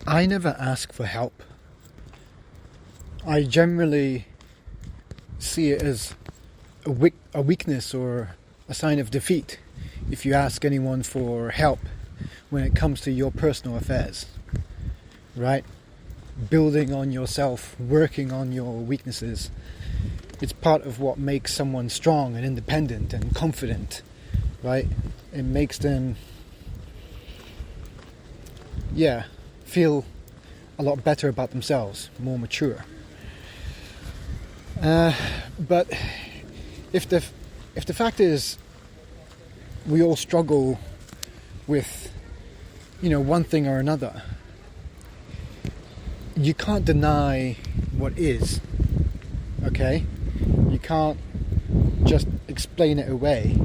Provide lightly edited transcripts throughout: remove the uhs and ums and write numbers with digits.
I never ask for help. I generally see it as a weakness or a sign of defeat if you ask anyone for help when it comes to your personal affairs, right? Building on yourself, working on your weaknesses. It's part of what makes someone strong and independent and confident, right? It makes them, feel a lot better about themselves, more mature. But if the fact is we all struggle with, one thing or another, you can't deny what is, okay? You can't just explain it away.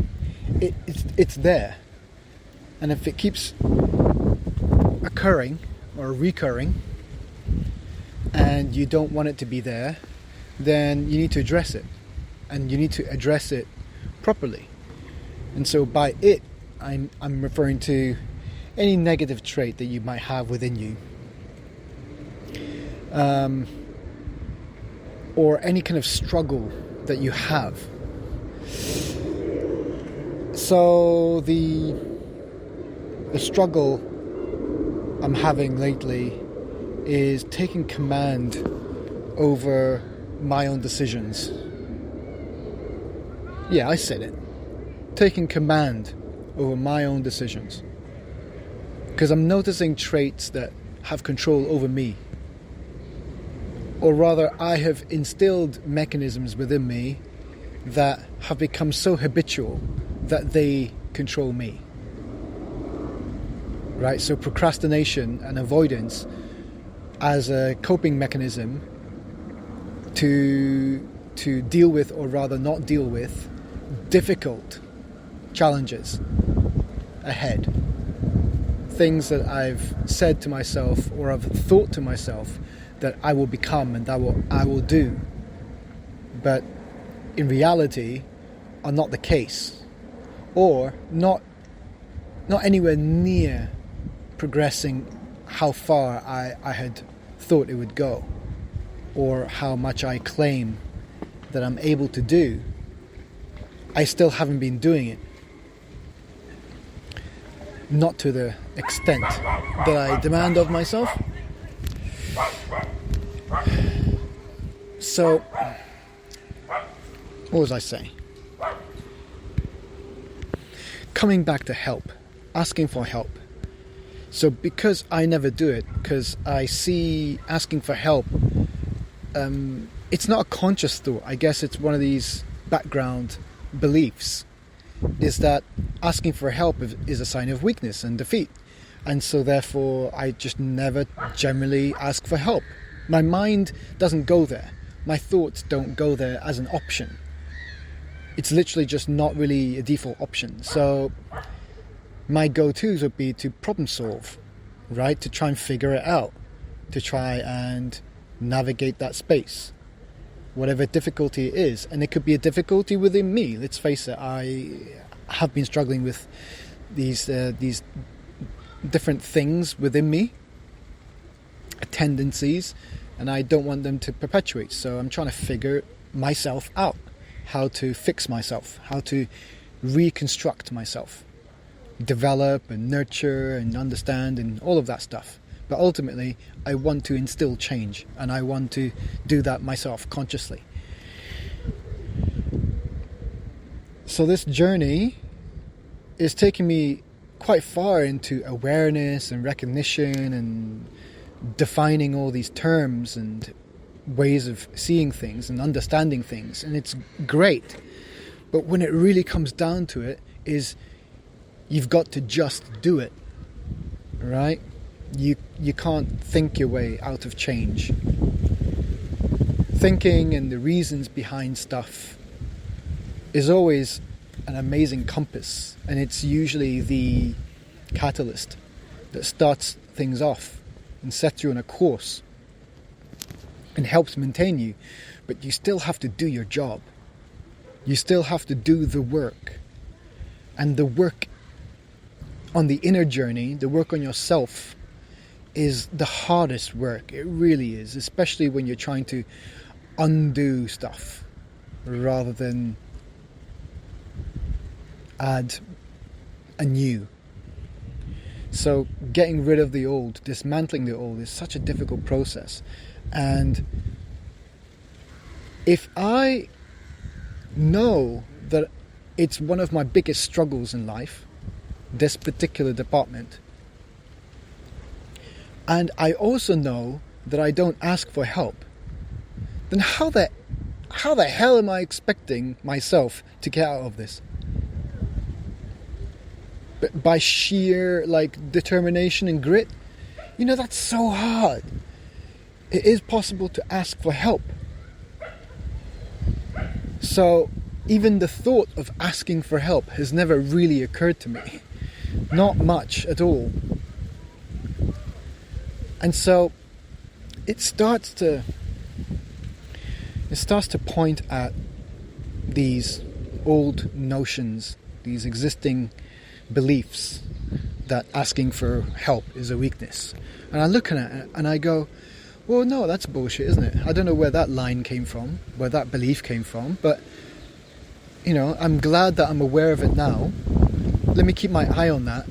It's there. And if it keeps occurring or recurring and you don't want it to be there, then you need to address it. And you need to address it properly. And so by it, I'm referring to any negative trait that you might have within you. Or any kind of struggle that you have. So the struggle I'm having lately is taking command over my own decisions. Yeah, I said it. Taking command over my own decisions. Because I'm noticing traits that have control over me. Or rather, I have instilled mechanisms within me that have become so habitual that they control me. Right? So procrastination and avoidance as a coping mechanism to deal with, or rather not deal with, difficult challenges ahead. Things that I've said to myself or I've thought to myself that I will become and that I will do, but in reality are not the case, or not anywhere near progressing how far I had thought it would go, or how much I claim that I'm able to do. I still haven't been doing it, not to the extent that I demand of myself. So, what was I saying? Coming back to help, asking for help. So because I never do it, because I see asking for help, it's not a conscious thought. I guess it's one of these background beliefs, is that asking for help is a sign of weakness and defeat. And so therefore I just never generally ask for help. My mind doesn't go there. My thoughts don't go there as an option. It's literally just not really a default option. So my go-tos would be to problem solve, right? To try and figure it out, to try and navigate that space, whatever difficulty it is. And it could be a difficulty within me. Let's face it, I have been struggling with these different things within me, tendencies, and I don't want them to perpetuate. So I'm trying to figure myself out, how to fix myself, how to reconstruct myself, develop and nurture and understand and all of that stuff. But ultimately, I want to instill change, and I want to do that myself consciously. So this journey is taking me quite far into awareness and recognition and defining all these terms and ways of seeing things and understanding things, and it's great. But when it really comes down to it, is you've got to just do it, right? You can't think your way out of change. Thinking and the reasons behind stuff is always an amazing compass, and it's usually the catalyst that starts things off and sets you on a course and helps maintain you. But you still have to do your job. You still have to do the work. And the work on the inner journey, the work on yourself, is the hardest work. It really is, especially when you're trying to undo stuff rather than add anew. So getting rid of the old, dismantling the old is such a difficult process. And if I know that it's one of my biggest struggles in life, this particular department, and I also know that I don't ask for help, then how the hell am I expecting myself to get out of this? By sheer determination and grit? That's so hard. It is possible to ask for help. So even the thought of asking for help has never really occurred to me. Not much at all. And so it starts to point at these old notions, these existing beliefs that asking for help is a weakness. And I look at it and I go, well, no, that's bullshit, isn't it? I don't know where that line came from, where that belief came from, but I'm glad that I'm aware of it now. Let me keep my eye on that,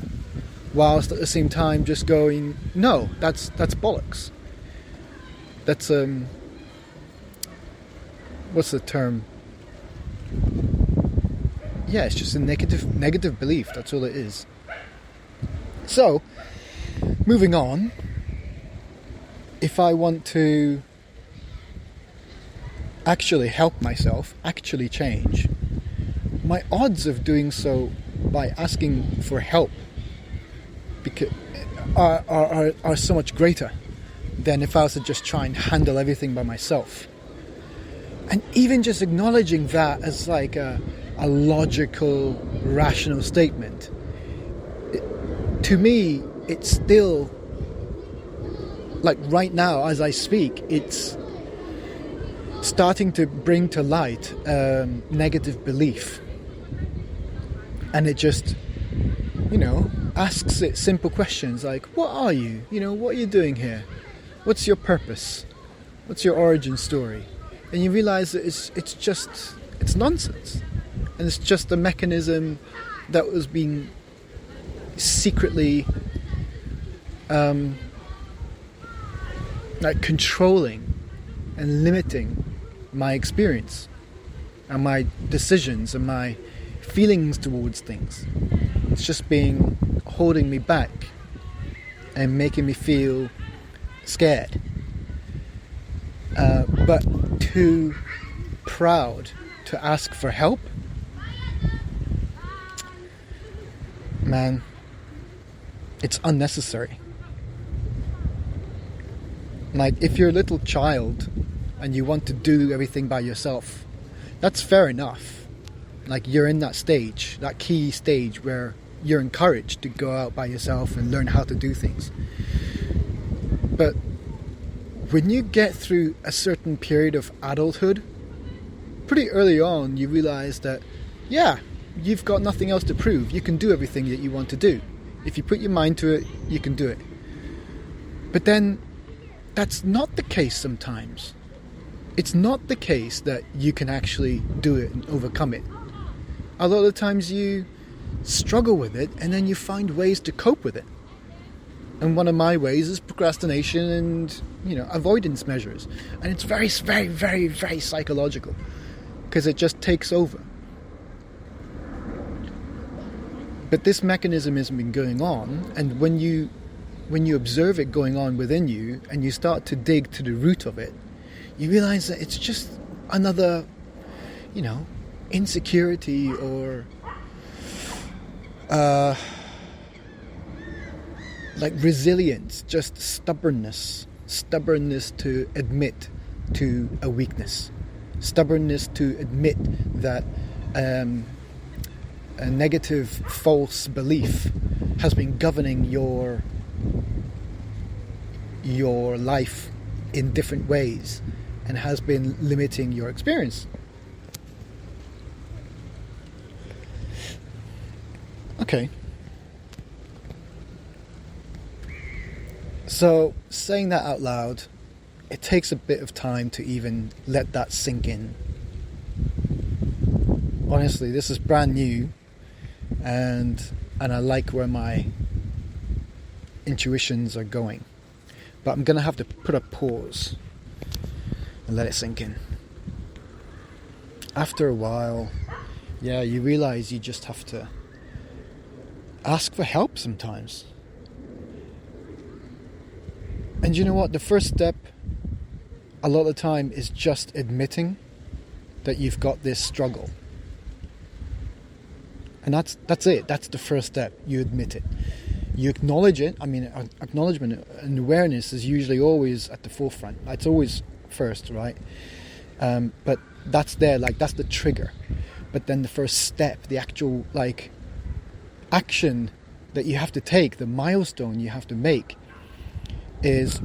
whilst at the same time just going, no, that's bollocks. That's what's the term? Yeah, it's just a negative belief. That's all it is. So, moving on. If I want to actually help myself, actually change, my odds of doing so by asking for help are so much greater than if I was to just try and handle everything by myself. And even just acknowledging that as a logical, rational statement, to me, it's still, right now as I speak, it's starting to bring to light negative belief. And it just, asks it simple questions like, what are you? What are you doing here? What's your purpose? What's your origin story? And you realize that it's nonsense. And it's just a mechanism that was being secretly controlling and limiting my experience and my decisions and my feelings towards things. It's just holding me back and making me feel scared, but too proud to ask for help. Man, it's unnecessary. If you're a little child and you want to do everything by yourself, that's fair enough. You're in that stage, that key stage where you're encouraged to go out by yourself and learn how to do things. But when you get through a certain period of adulthood, pretty early on you realize that, yeah, you've got nothing else to prove. You can do everything that you want to do. If you put your mind to it, you can do it. But then that's not the case sometimes. It's not the case that you can actually do it and overcome it. A lot of the times you struggle with it and then you find ways to cope with it. And one of my ways is procrastination and, avoidance measures. And it's very, very, very, very psychological because it just takes over. But this mechanism has been going on, and when you observe it going on within you and you start to dig to the root of it, you realize that it's just another, insecurity or resilience, just stubbornness to admit to a weakness, stubbornness to admit that a negative false belief has been governing your life in different ways and has been limiting your experience. Okay. So saying that out loud, it takes a bit of time to even let that sink in. Honestly, this is brand new, and I like where my intuitions are going. But I'm going to have to put a pause and let it sink in. After a while, you realize you just have to ask for help sometimes. And you know what? The first step, a lot of the time, is just admitting that you've got this struggle. And that's it. That's the first step. You admit it. You acknowledge it. I mean, acknowledgement and awareness is usually always at the forefront. It's always first, right? But that's there, like, that's the trigger. But then the first step, the actual, like, action that you have to take, the milestone you have to make, is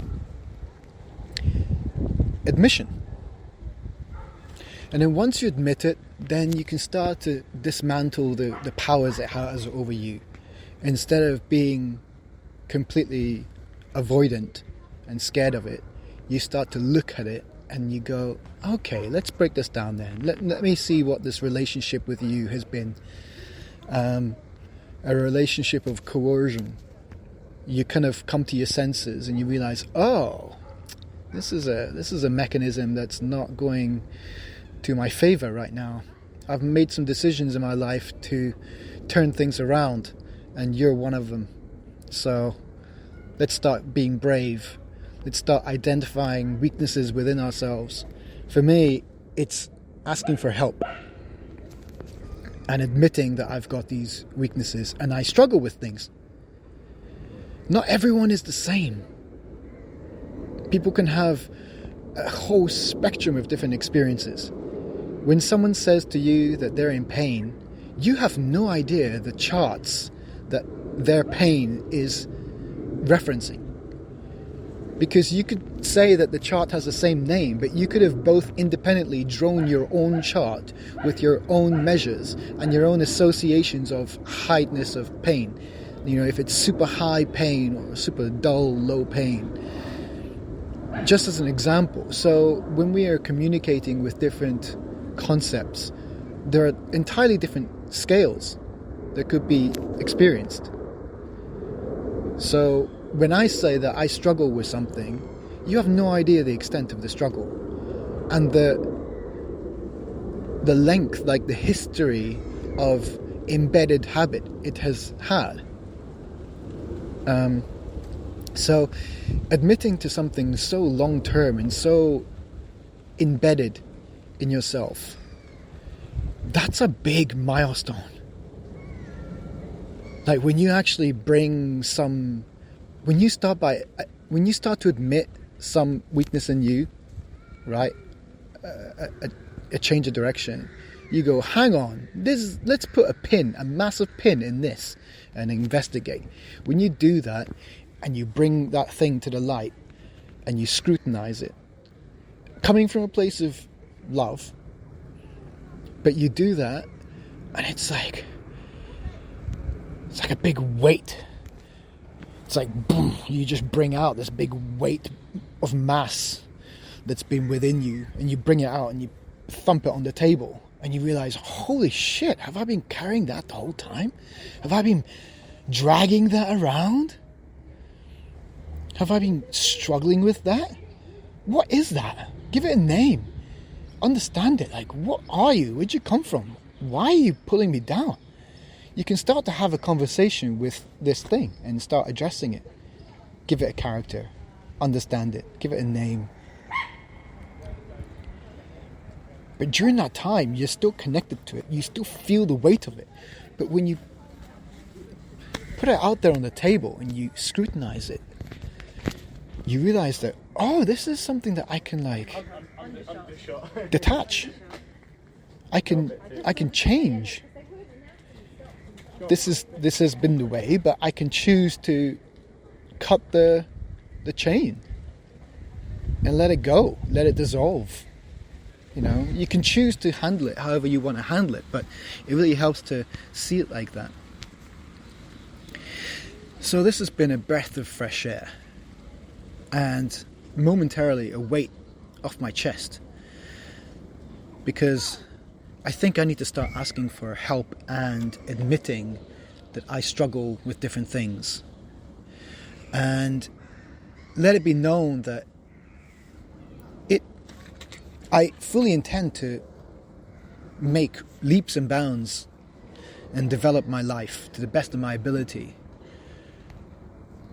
admission. And then once you admit it, then you can start to dismantle the powers it has over you. Instead of being completely avoidant and scared of it, you start to look at it and you go, okay, let's break this down then. Let me see what this relationship with you has been. A relationship of coercion. You kind of come to your senses and you realize, oh, this is a mechanism that's not going to my favor right now. I've made some decisions in my life to turn things around, and you're one of them. So let's start being brave. Let's start identifying weaknesses within ourselves. For me, it's asking for help and admitting that I've got these weaknesses and I struggle with things. Not everyone is the same. People can have a whole spectrum of different experiences. When someone says to you that they're in pain, you have no idea the charts that their pain is referencing. Because you could say that the chart has the same name, but you could have both independently drawn your own chart with your own measures and your own associations of highness of pain. You know, if it's super high pain or super dull, low pain. Just as an example. So when we are communicating with different concepts, there are entirely different scales that could be experienced. So when I say that I struggle with something, you have no idea the extent of the struggle and the length, like the history of embedded habit it has had. So admitting to something so long term and so embedded in yourself, that's a big milestone. Like when you actually bring when you start to admit some weakness in you, right? A change of direction. You go, hang on, let's put a massive pin in this and investigate. When you do that and you bring that thing to the light and you scrutinize it, coming from a place of love, but you do that and it's like a big weight. It's like, boom, you just bring out this big weight of mass that's been within you and you bring it out and you thump it on the table and you realize, holy shit, have I been carrying that the whole time? Have I been dragging that around? Have I been struggling with that? What is that? Give it a name. Understand it. Like, what are you? Where'd you come from? Why are you pulling me down? You can start to have a conversation with this thing and start addressing it. Give it a character. Understand it. Give it a name. But during that time, you're still connected to it. You still feel the weight of it. But when you put it out there on the table and you scrutinize it, you realize that, oh, this is something that I can detach. I can change. This has been the way, but I can choose to cut the chain and let it go, let it dissolve. You know, you can choose to handle it however you want to handle it, but it really helps to see it like that. So this has been a breath of fresh air. and momentarily a weight off my chest, because I think I need to start asking for help and admitting that I struggle with different things, and let it be known that I fully intend to make leaps and bounds and develop my life to the best of my ability.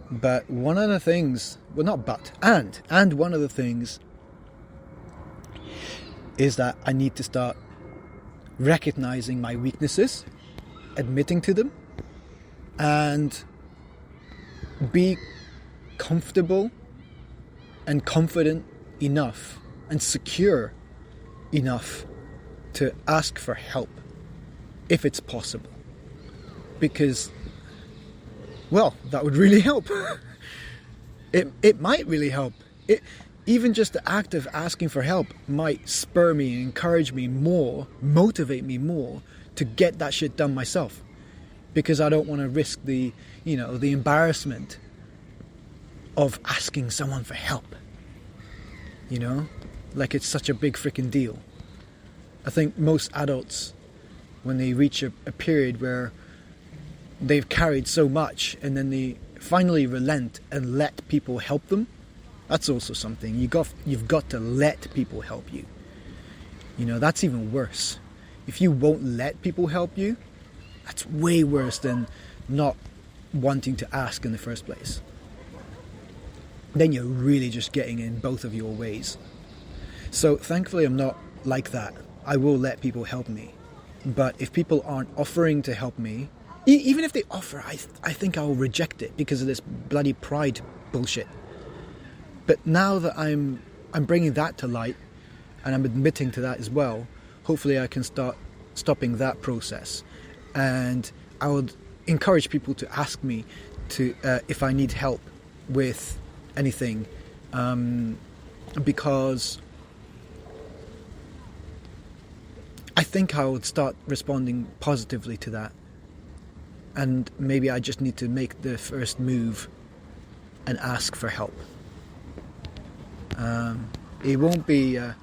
But one of the things, well, not but, and one of the things is that I need to start recognizing my weaknesses, admitting to them, and be comfortable and confident enough and secure enough to ask for help if it's possible. Because, well, that would really help. It might really help. Even just the act of asking for help might spur me, encourage me more, motivate me more to get that shit done myself. Because I don't want to risk the embarrassment of asking someone for help. Like it's such a big freaking deal. I think most adults, when they reach a period where they've carried so much and then they finally relent and let people help them, that's also something. You've got to let people help you. That's even worse. If you won't let people help you, that's way worse than not wanting to ask in the first place. Then you're really just getting in both of your ways. So thankfully I'm not like that. I will let people help me. But if people aren't offering to help me, even if they offer, I think I'll reject it because of this bloody pride bullshit. But now that I'm bringing that to light, and I'm admitting to that as well, hopefully I can start stopping that process. And I would encourage people to ask me to if I need help with anything, because I think I would start responding positively to that. And maybe I just need to make the first move and ask for help. It won't be a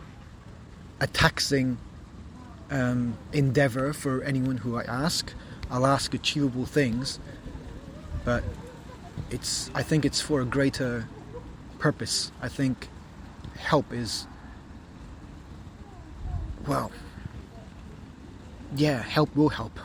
taxing endeavour for anyone who I ask. I'll ask achievable things, but I think it's for a greater purpose. I think help is, well, yeah, help will help.